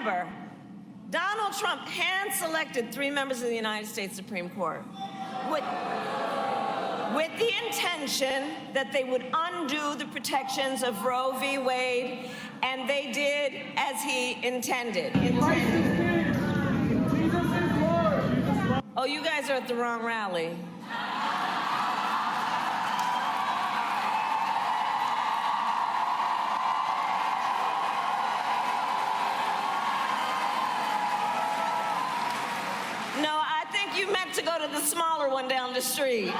remember, Donald Trump hand-selected 3 members of the United States Supreme Court with the intention that they would undo the protections of Roe v. Wade, and they did as he intended. Oh, you guys are at the wrong rally. No, I think you meant to go to the smaller one down the street.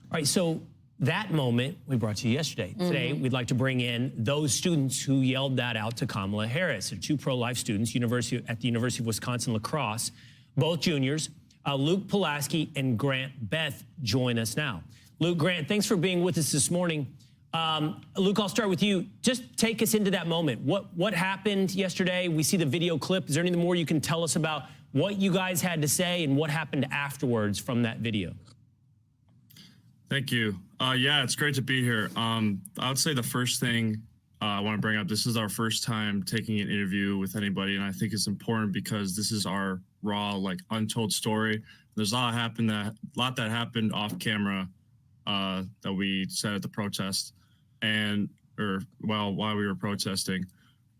All right, so that moment we brought to you yesterday. Today, we'd like to bring in those students who yelled that out to Kamala Harris. They're 2 pro-life students at the University of Wisconsin-La Crosse, both juniors. Luke Pulaski and Grant Beth join us now. Luke, Grant, thanks for being with us this morning. Luke, I'll start with you. Just take us into that moment. What happened yesterday? We see the video clip. Is there anything more you can tell us about what you guys had to say and what happened afterwards from that video? Thank you. Yeah, it's great to be here. I would say the first thing I want to bring up, this is our first time taking an interview with anybody, and I think it's important because this is our raw, like, untold story. There's a lot that happened off camera that we said at the protest, while we were protesting.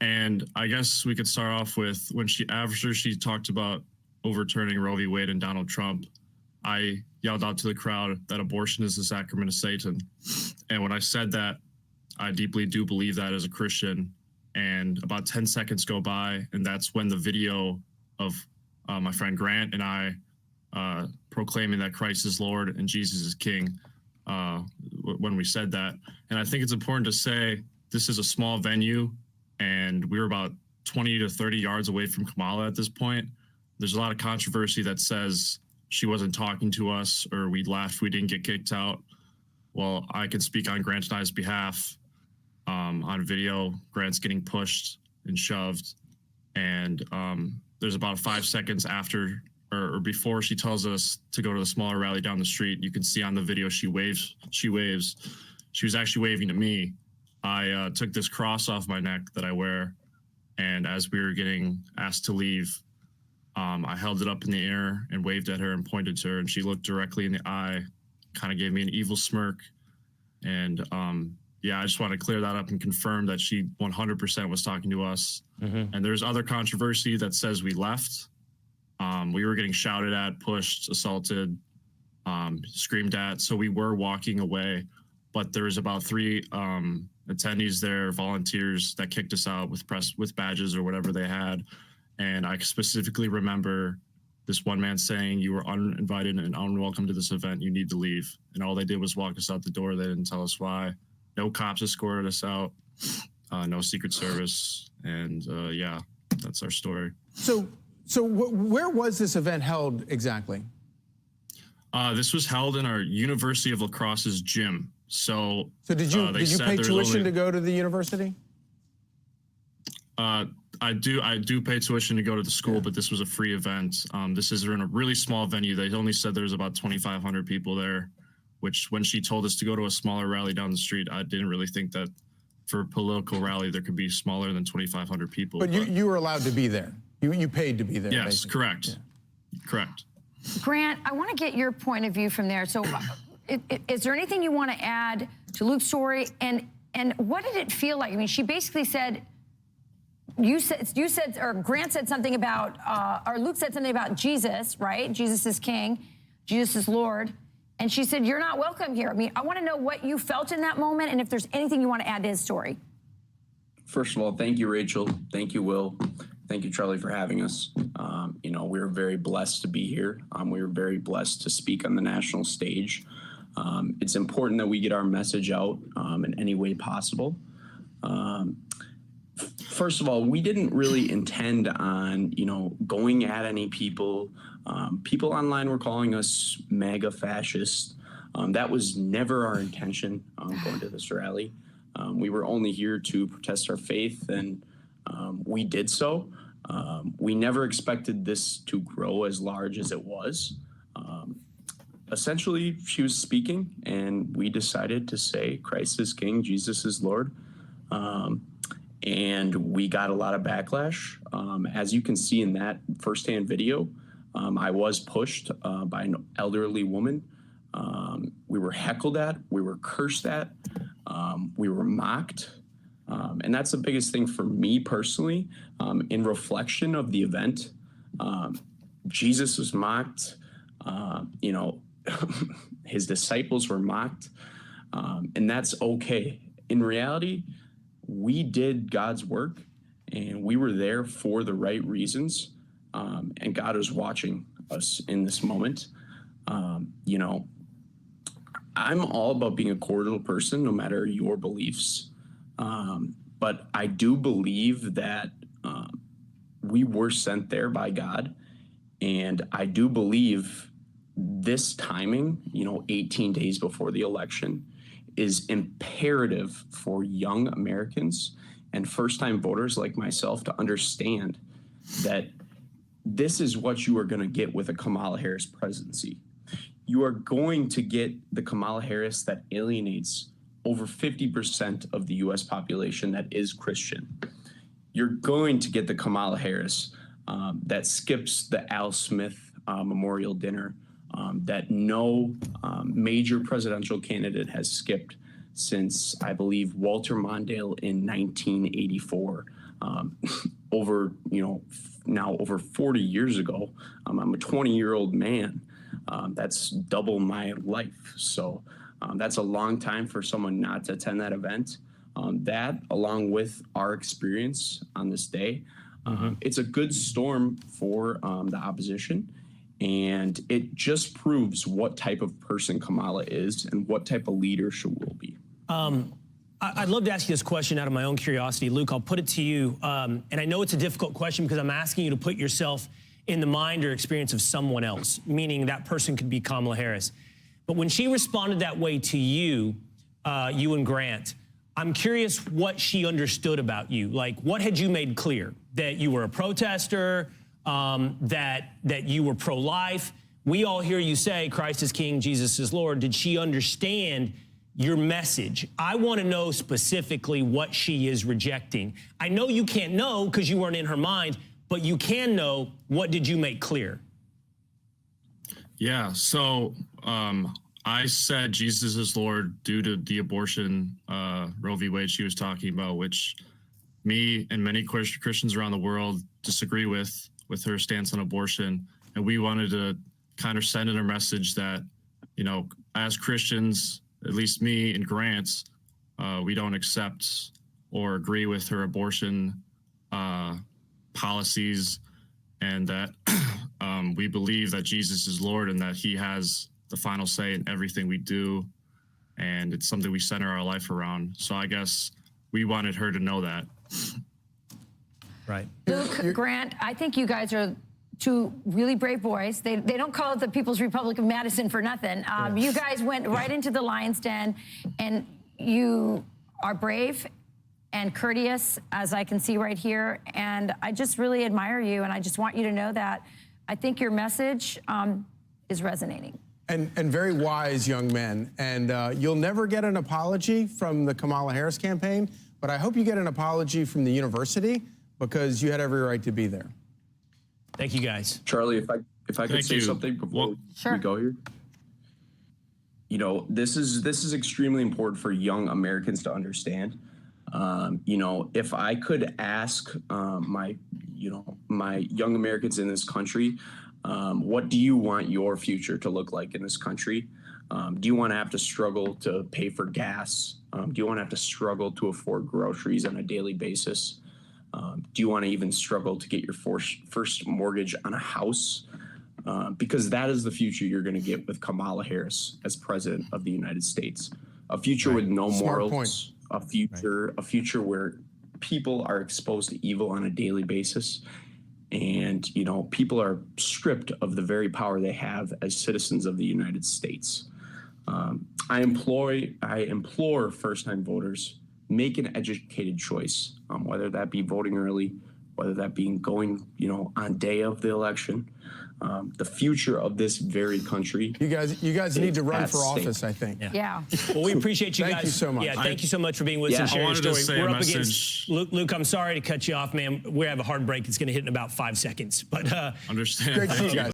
And I guess we could start off with after she talked about overturning Roe v. Wade and Donald Trump, I yelled out to the crowd that abortion is the sacrament of Satan. And when I said that, I deeply do believe that as a Christian. And about 10 seconds go by, and that's when the video of my friend Grant and I proclaiming that Christ is Lord and Jesus is King, when we said that. And I think it's important to say this is a small venue, and we were about 20 to 30 yards away from Kamala at this point. There's a lot of controversy that says she wasn't talking to us, or we left, we didn't get kicked out. Well, I can speak on Grant and I's behalf. On video, Grant's getting pushed and shoved. And there's about 5 seconds after or before she tells us to go to the smaller rally down the street, you can see on the video she waves. She was actually waving to me. I took this cross off my neck that I wear, and as we were getting asked to leave, I held it up in the air and waved at her and pointed to her, and she looked directly in the eye, kind of gave me an evil smirk. And yeah, I just want to clear that up and confirm that she 100% was talking to us. And there's other controversy that says we left. We were getting shouted at, pushed, assaulted, screamed at. So we were walking away, but there was about 3 attendees there, volunteers, that kicked us out with badges or whatever they had. And I specifically remember this one man saying, "You were uninvited and unwelcome to this event. You need to leave." And all they did was walk us out the door. They didn't tell us why. No cops escorted us out. No Secret Service. And yeah, that's our story. So where was this event held exactly? This was held in our University of La Crosse's gym. So did you pay tuition to go to the university? I do pay tuition to go to the school, but this was a free event. This is in a really small venue. They only said there's about 2,500 people there, which when she told us to go to a smaller rally down the street, I didn't really think that for a political rally there could be smaller than 2,500 people. But you were allowed to be there. You paid to be there. Yes, basically. correct. Yeah. Correct. Grant, I want to get your point of view from there. So is there anything you want to add to Luke's story? And what did it feel like? I mean, she basically said, you said, or Grant said something about, or Luke said something about Jesus, right? Jesus is King, Jesus is Lord. And she said, "You're not welcome here." I mean, I want to know what you felt in that moment and if there's anything you want to add to his story. First of all, thank you, Rachel. Thank you, Will. Thank you, Charlie, for having us. You know, we're very blessed to be here. We were very blessed to speak on the national stage. It's important that we get our message out in any way possible. First of all, we didn't really intend on, going at any people. People online were calling us MAGA fascists. That was never our intention going to this rally. We were only here to protest our faith, and we did so. We never expected this to grow as large as it was. Essentially, she was speaking, and we decided to say, Christ is King, Jesus is Lord. And we got a lot of backlash. As you can see in that firsthand video, I was pushed by an elderly woman. We were heckled at, we were cursed at, we were mocked. And that's the biggest thing for me personally, in reflection of the event. Jesus was mocked, his disciples were mocked, and that's okay. In reality, we did God's work and we were there for the right reasons. And God is watching us in this moment. I'm all about being a cordial person, no matter your beliefs. But I do believe that we were sent there by God. And I do believe this timing, 18 days before the election, is imperative for young Americans and first-time voters like myself to understand that this is what you are going to get with a Kamala Harris presidency. You are going to get the Kamala Harris that alienates over 50% of the U.S. population that is Christian. You're going to get the Kamala Harris that skips the Al Smith memorial dinner that no major presidential candidate has skipped since, I believe, Walter Mondale in 1984. Now over 40 years ago. I'm a 20-year-old man. That's double my life. So that's a long time for someone not to attend that event. That, along with our experience on this day, it's a good storm for the opposition. And it just proves what type of person Kamala is and what type of leader she will be. I'd love to ask you this question out of my own curiosity. Luke, I'll put it to you. And I know it's a difficult question because I'm asking you to put yourself in the mind or experience of someone else, meaning that person could be Kamala Harris. But when she responded that way to you, you and Grant, I'm curious what she understood about you. Like, what had you made clear? That you were a protester, that you were pro-life? We all hear you say, Christ is King, Jesus is Lord. Did she understand your message? I want to know specifically what she is rejecting. I know you can't know because you weren't in her mind, but you can know, what did you make clear? Yeah, so I said Jesus is Lord due to the abortion Roe v. Wade she was talking about, which me and many Christians around the world disagree with her stance on abortion. And we wanted to kind of send in a message that, as Christians, at least me and Grant, we don't accept or agree with her abortion policies, and that we believe that Jesus is Lord and that he has the final say in everything we do, and it's something we center our life around. So I guess we wanted her to know that. Right. Luke, Grant, I think you guys are two really brave boys. They don't call it the People's Republic of Madison for nothing. You guys went right into the lion's den, and you are brave and courteous, as I can see right here. And I just really admire you, and I just want you to know that I think your message is resonating. And very wise young men. And you'll never get an apology from the Kamala Harris campaign, but I hope you get an apology from the university, because you had every right to be there. Thank you, guys. Charlie, if I could say something before we go here. This is extremely important for young Americans to understand. If I could ask my young Americans in this country, what do you want your future to look like in this country? Do you want to have to struggle to pay for gas? Do you want to have to struggle to afford groceries on a daily basis? Do you want to even struggle to get your first mortgage on a house? Because that is the future you're going to get with Kamala Harris as president of the United States. A future with no morals, a future where people are exposed to evil on a daily basis. And, people are stripped of the very power they have as citizens of the United States. I implore first-time voters, make an educated choice, whether that be voting early, whether that be going, on day of the election. the future of this very country. You guys need to run at for stake. office, I think. Yeah. Well, we appreciate you guys. Thank you so much. Yeah, thank you so much for being with us and I sharing your wanted to story. say a We're up message. against Luke. I'm sorry to cut you off, man. We have a hard break. It's going to hit in about 5 seconds, but Understand. Great to see Thank you guys.